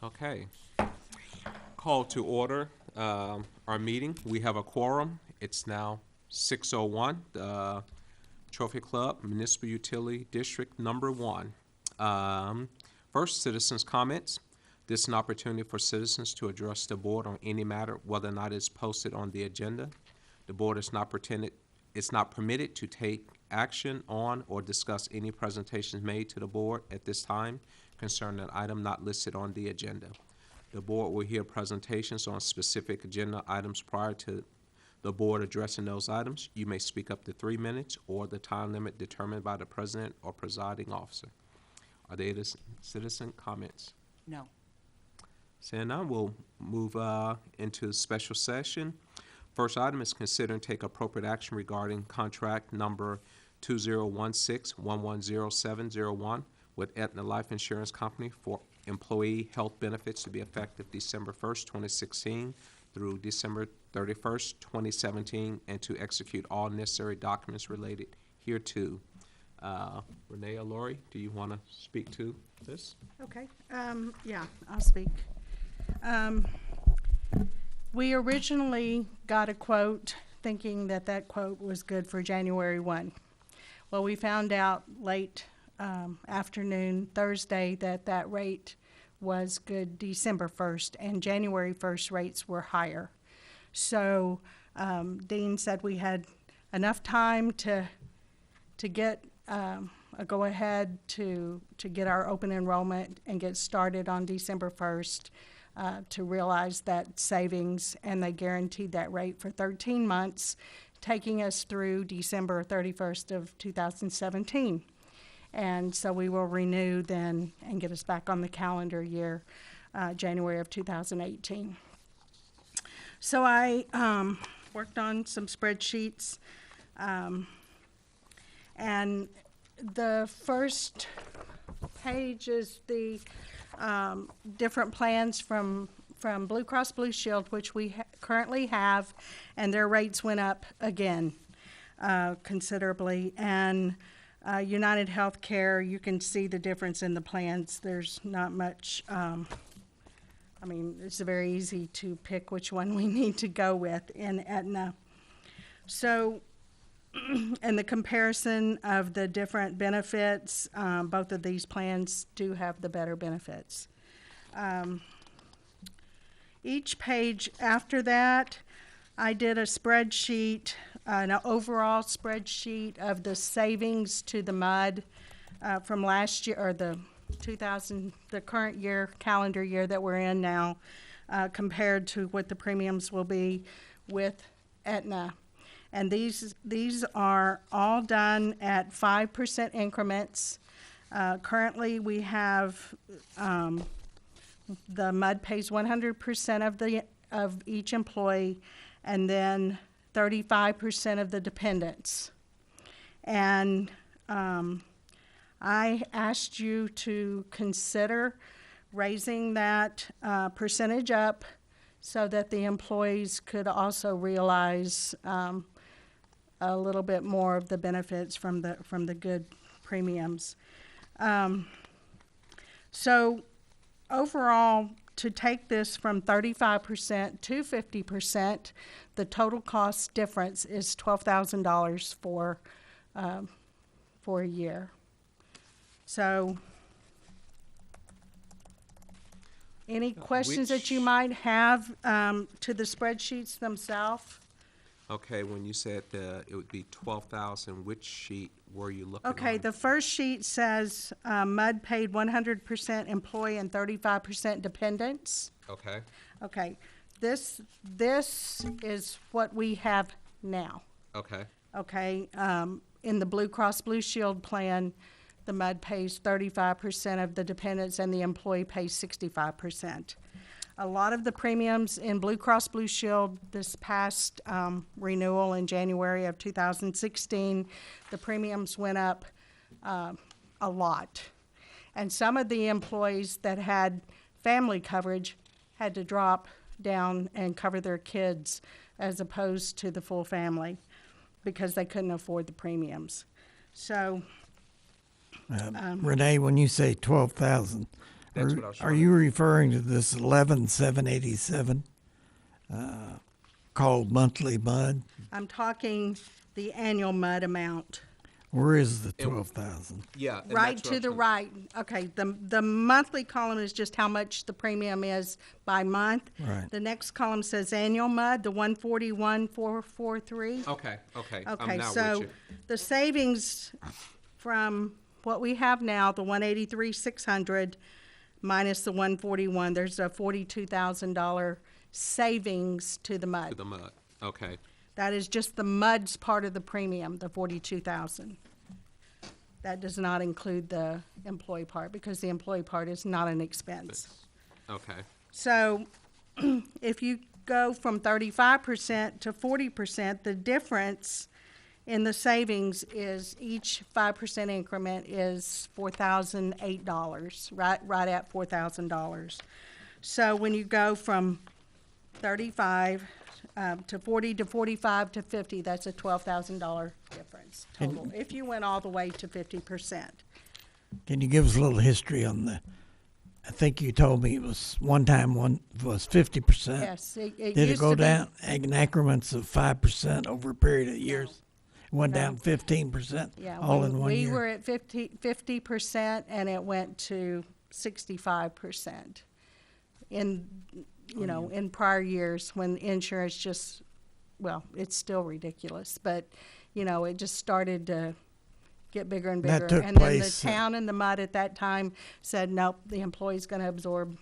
Okay. Call to order our meeting. We have a quorum. It's now 6:01. The Trophy Club, Municipal Utility District Number 1. First, citizens' comments. This is an opportunity for citizens to address the board on any matter, whether or not it's posted on the agenda. The board is not permitted to take action on or discuss any presentations made to the board at this time concerning an item not listed on the agenda. The board will hear presentations on specific agenda items prior to the board addressing those items. You may speak up to 3 minutes or the time limit determined by the president or presiding officer. Are there any citizen comments? No. Seeing none, we'll move into special session. First item is consider and take appropriate action regarding contract number 2016-110701 with Aetna Life Insurance Company for employee health benefits to be effective December 1st, 2016 through December 31st, 2017, and to execute all necessary documents related hereto. Renee or Lori, do you want to speak to this? Okay. Yeah, I'll speak. We originally got a quote thinking that quote was good for January 1. Well, we found out late afternoon Thursday that rate was good December 1st, and January 1st rates were higher. So Dean said we had enough time to get a go-ahead to get our open enrollment and get started on December 1st to realize that savings, and they guaranteed that rate for 13 months, taking us through December 31st of 2017. And so we will renew then and get us back on the calendar year, January of 2018. So I worked on some spreadsheets, and the first page is the different plans from Blue Cross Blue Shield, which we currently have, and their rates went up again considerably. And United Healthcare, you can see the difference in the plans. There's not much, it's very easy to pick which one we need to go with in Aetna. So, and the comparison of the different benefits, both of these plans do have the better benefits. Each page after that, I did a spreadsheet, an overall spreadsheet of the savings to the MUD from last year, or the current year, calendar year that we're in now, compared to what the premiums will be with Aetna. And these are all done at 5% increments. Currently, we have the MUD pays 100% of each employee, and then 35% of the dependents. And I asked you to consider raising that percentage up so that the employees could also realize a little bit more of the benefits from the good premiums. So overall, to take this from 35% to 50%, the total cost difference is $12,000 for a year. So, any questions that you might have to the spreadsheets themselves? Okay, when you said it would be 12,000, which sheet were you looking at? Okay, the first sheet says MUD paid 100% employee and 35% dependents. Okay. Okay, this is what we have now. Okay. Okay, in the Blue Cross Blue Shield plan, the MUD pays 35% of the dependents and the employee pays 65%. A lot of the premiums in Blue Cross Blue Shield this past renewal in January of 2016, the premiums went up a lot. And some of the employees that had family coverage had to drop down and cover their kids as opposed to the full family because they couldn't afford the premiums. So Renee, when you say 12,000, That's what I was Are trying you referring to this 11,787 called monthly MUD? I'm talking the annual MUD amount. Where is the 12,000? Yeah. and Right that's what I to was the trying- right. Okay, the monthly column is just how much the premium is by month. Right. The next column says annual MUD, the 141,443. Okay, okay. Okay, I'm now so with you. the savings from what we have now, the 183,600 minus the 141, there's a $42,000 savings to the To MUD. the mud. Okay. That is just the MUD's part of the premium, the 42,000. That does not include the employee part because the employee part is not an expense. Okay. So if you go from 35% to 40%, the difference in the savings is each 5% increment is $4,008, right at $4,000. So when you go from 35 to 40 to 45 to 50, that's a $12,000 difference total, if you went all the way to 50%. Can you give us a little history on the? I think you told me it was one was 50%. Yes, it Did it used go to be- down in increments of 5% over a period of years? It went No. down 15%, Yeah, all in one we year. were at 50% and it went to 65% in, in prior years when insurance just, well, it's still ridiculous, but, it just started to get bigger and That bigger. took And then the place, town and the MUD at that time said, nope, the employee's gonna absorb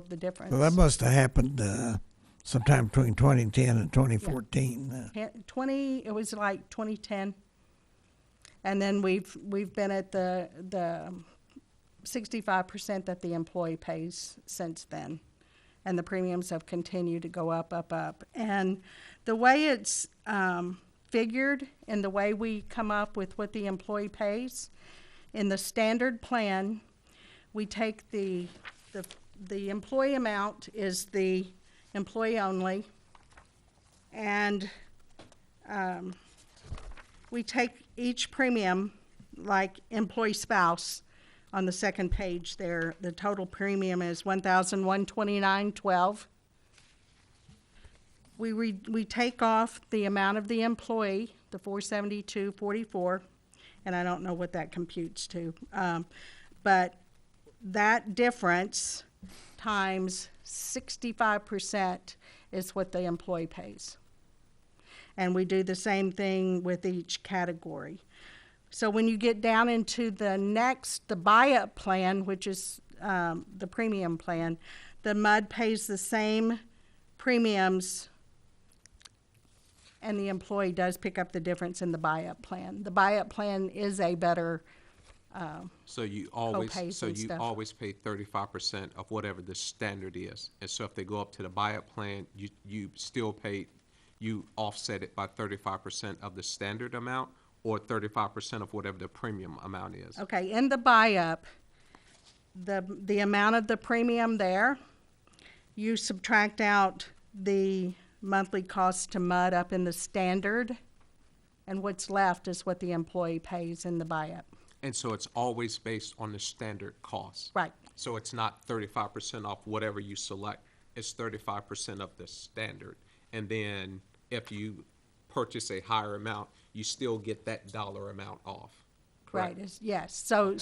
the difference. Well, that must have happened sometime between 2010 and 2014. It was like 2010. And then we've been at the 65% that the employee pays since then. And the premiums have continued to go up, up, up. And the way it's figured and the way we come up with what the employee pays, in the standard plan, we take the employee amount is the employee only, and we take each premium, like employee spouse, on the second page there, the total premium is $1,129.12. We take off the amount of the employee, the $472.44, and I don't know what that computes to, but that difference times 65% is what the employee pays. And we do the same thing with each category. So when you get down into the buy-up plan, which is the premium plan, the MUD pays the same premiums and the employee does pick up the difference in the buy-up plan. The buy-up plan is a better So you co-pays and stuff. always pay 35% of whatever the standard is. And so if they go up to the buy-up plan, you still pay, you offset it by 35% of the standard amount or 35% of whatever the premium amount is. Okay, in the buy-up, the amount of the premium there, you subtract out the monthly cost to MUD up in the standard, and what's left is what the employee pays in the buy-up. And so it's always based on the standard cost. Right, So it's not 35% off whatever you select, it's 35% of the standard. And then if you purchase a higher amount, you still get that dollar amount off. right, yes. So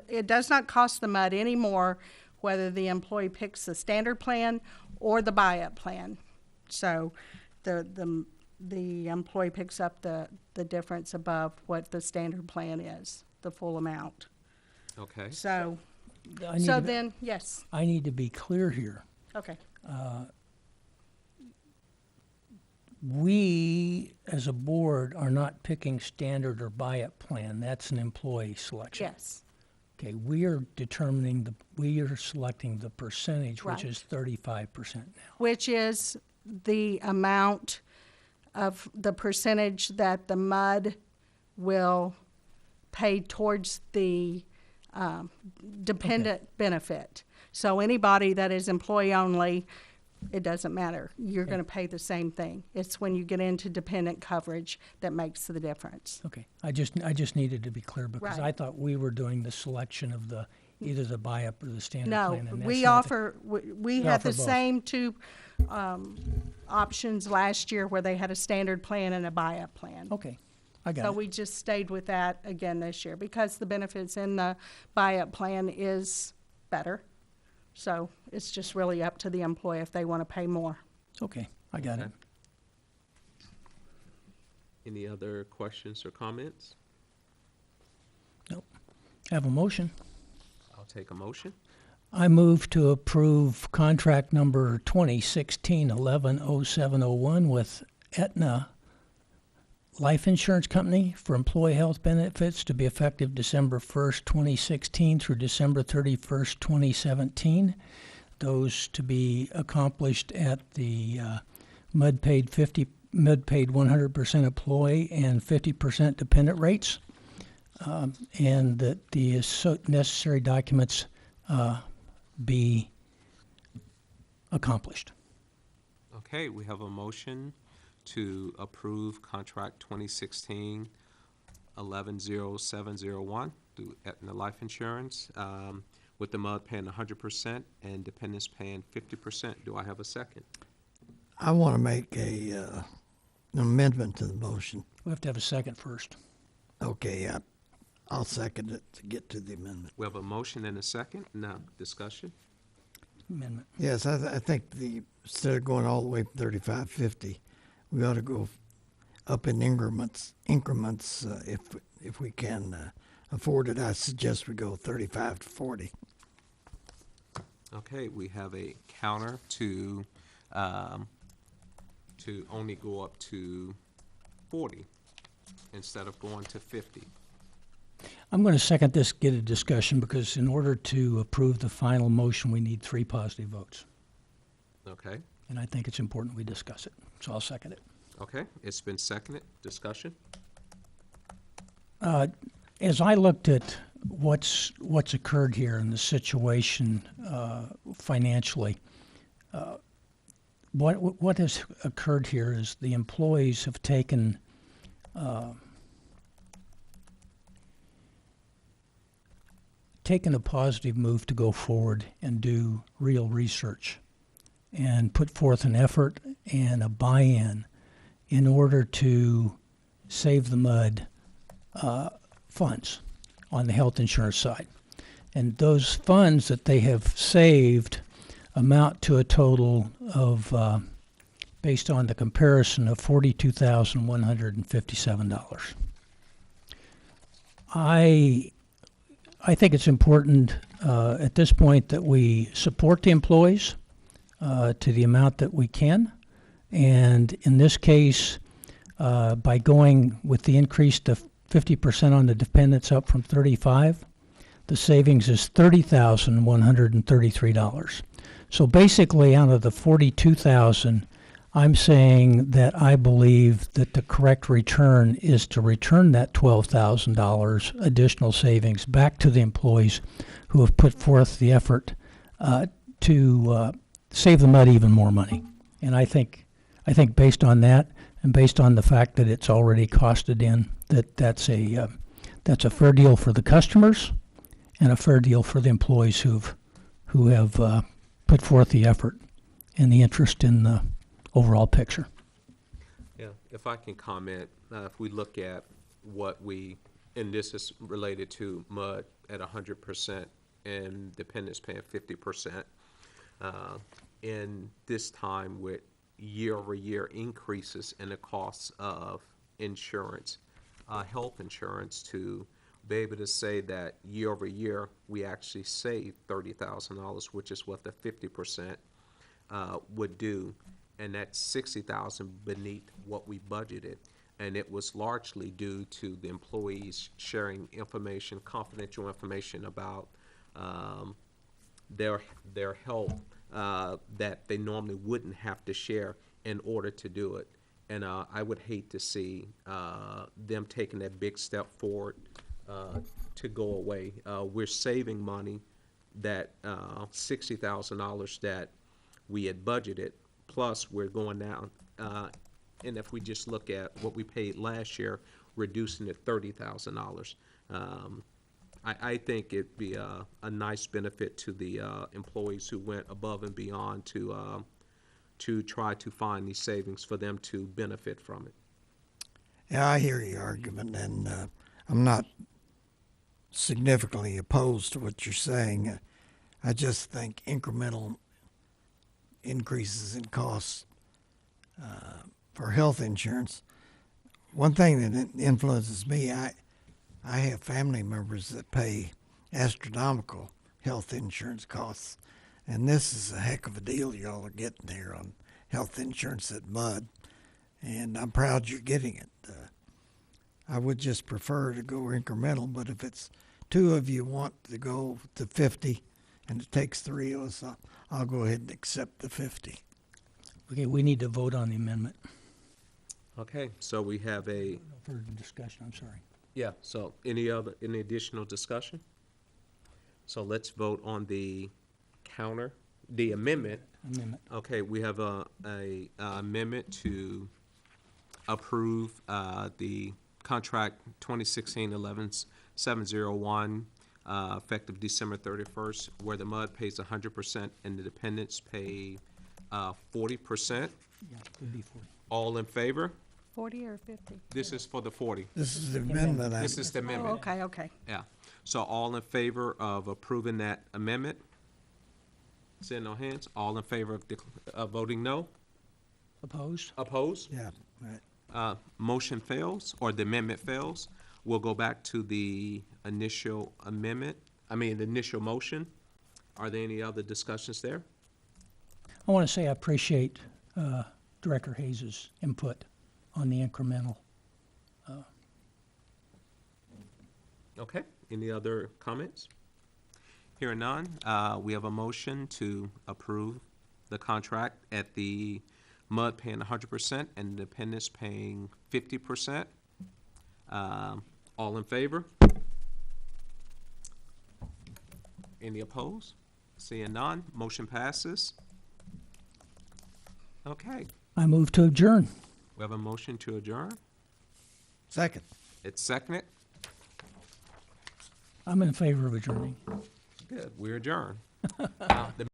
it does not cost the MUD anymore whether the employee picks the standard plan or the buy-up plan. So the employee picks up the difference above what the standard plan is, the full amount. Okay. So, I need so to- then, yes, I need to be clear here. okay, We, as a board, are not picking standard or buy-up plan. That's an employee selection. yes, Okay, we are selecting the percentage, Right. which is 35% now. which is the amount of the percentage that the MUD will pay towards the dependent benefit. So anybody that is employee only, it doesn't matter. You're going to pay the same thing. It's when you get into dependent coverage that makes the difference. Okay, I just needed to be clear because Right. I thought we were doing the selection of the either the buy-up or the standard No, plan? And we that's not the- offer, we We had the offer both. same two options last year where they had a standard plan and a buy-up plan. Okay, I So got it. we just stayed with that again this year because the benefits in the buy-up plan is better. So it's just really up to the employee if they want to pay more. Okay, I got it. Okay. Any other questions or comments? Nope. Have a motion. I'll take a motion. I move to approve contract number 2016-11-0701 with Aetna Life Insurance Company for employee health benefits to be effective December 1st, 2016 through December 31st, 2017. Those to be accomplished at the MUD-paid 100% employee and 50% dependent rates, and that the necessary documents be accomplished. Okay, we have a motion to approve contract 2016-11-0701 through Aetna Life Insurance, with the MUD paying 100% and dependents paying 50%. Do I have a second? I want to make an amendment to the motion. We have to have a second first. Okay, I'll second it to get to the amendment. We have a motion and a second. Now, discussion. Amendment. Yes, I think instead of going all the way from 35.50, we ought to go up in increments. If we can afford it, I suggest we go 35 to 40. Okay, we have a counter to only go up to 40 instead of going to 50. I'm going to second this, get a discussion, because in order to approve the final motion, we need 3 positive votes. Okay, And I think it's important we discuss it. So I'll second it. okay, it's been seconded. Discussion? As I looked at what's occurred here in the situation financially, what has occurred here is the employees have taken a positive move to go forward and do real research and put forth an effort and a buy-in in order to save the MUD funds on the health insurance side. And those funds that they have saved amount to a total of, based on the comparison, of $42,157. I think it's important at this point that we support the employees to the amount that we can. And in this case, by going with the increase to 50% on the dependents up from 35, the savings is $30,133. So basically, out of the $42,000, I'm saying that I believe that the correct return is to return that $12,000 additional savings back to the employees who have put forth the effort to save the MUD even more money. And I think based on that, and based on the fact that it's already costed in, that's a fair deal for the customers and a fair deal for the employees who have put forth the effort and the interest in the overall picture. Yeah, if I can comment, if we look at what and this is related to MUD at 100% and dependents paying 50%, in this time with year-over-year increases in the costs of insurance, health insurance, to be able to say that year-over-year we actually saved $30,000, which is what the 50% would do, and that's $60,000 beneath what we budgeted. And it was largely due to the employees sharing information, confidential information about their health that they normally wouldn't have to share in order to do it. And I would hate to see them taking that big step forward to go away. We're saving money, that $60,000 that we had budgeted, plus we're going down. And if we just look at what we paid last year, reducing it $30,000. I think it'd be a nice benefit to the employees who went above and beyond to try to find these savings for them to benefit from it. Yeah, I hear your argument, and I'm not significantly opposed to what you're saying. I just think incremental increases in costs for health insurance. One thing that influences me, I have family members that pay astronomical health insurance costs, and this is a heck of a deal y'all are getting here on health insurance at Mudd, and I'm proud you're getting it. I would just prefer to go incremental, but if it's two of you want to go to 50 and it takes three of us, I'll go ahead and accept the 50. Okay, we need to vote on the amendment. Okay, so we have a, No further discussion, I'm sorry. yeah, so any additional discussion? So let's vote on the amendment. Amendment. Okay, we have a amendment to approve the contract 2016-11-701, effective December 31st, where the MUD pays 100% and the dependents pay 40%. Yeah, could be 40. All in favor? 40 or 50? This is for the 40. This is the amendment. This is the Oh, amendment. okay, okay. Yeah. So all in favor of approving that amendment? Seeing no hands. All in favor of voting no? Opposed? Opposed? Yeah, right. Motion fails, or the amendment fails. We'll go back to the initial the initial motion. Are there any other discussions there? I want to say I appreciate Director Hayes' input on the incremental. Okay, any other comments? Hearing none, we have a motion to approve the contract at the MUD paying 100% and the dependents paying 50%. All in favor? Any opposed? Seeing none, motion passes. Okay, I move to adjourn. we have a motion to adjourn. Second. It's seconded. I'm in favor of adjourning. Good, we adjourn. The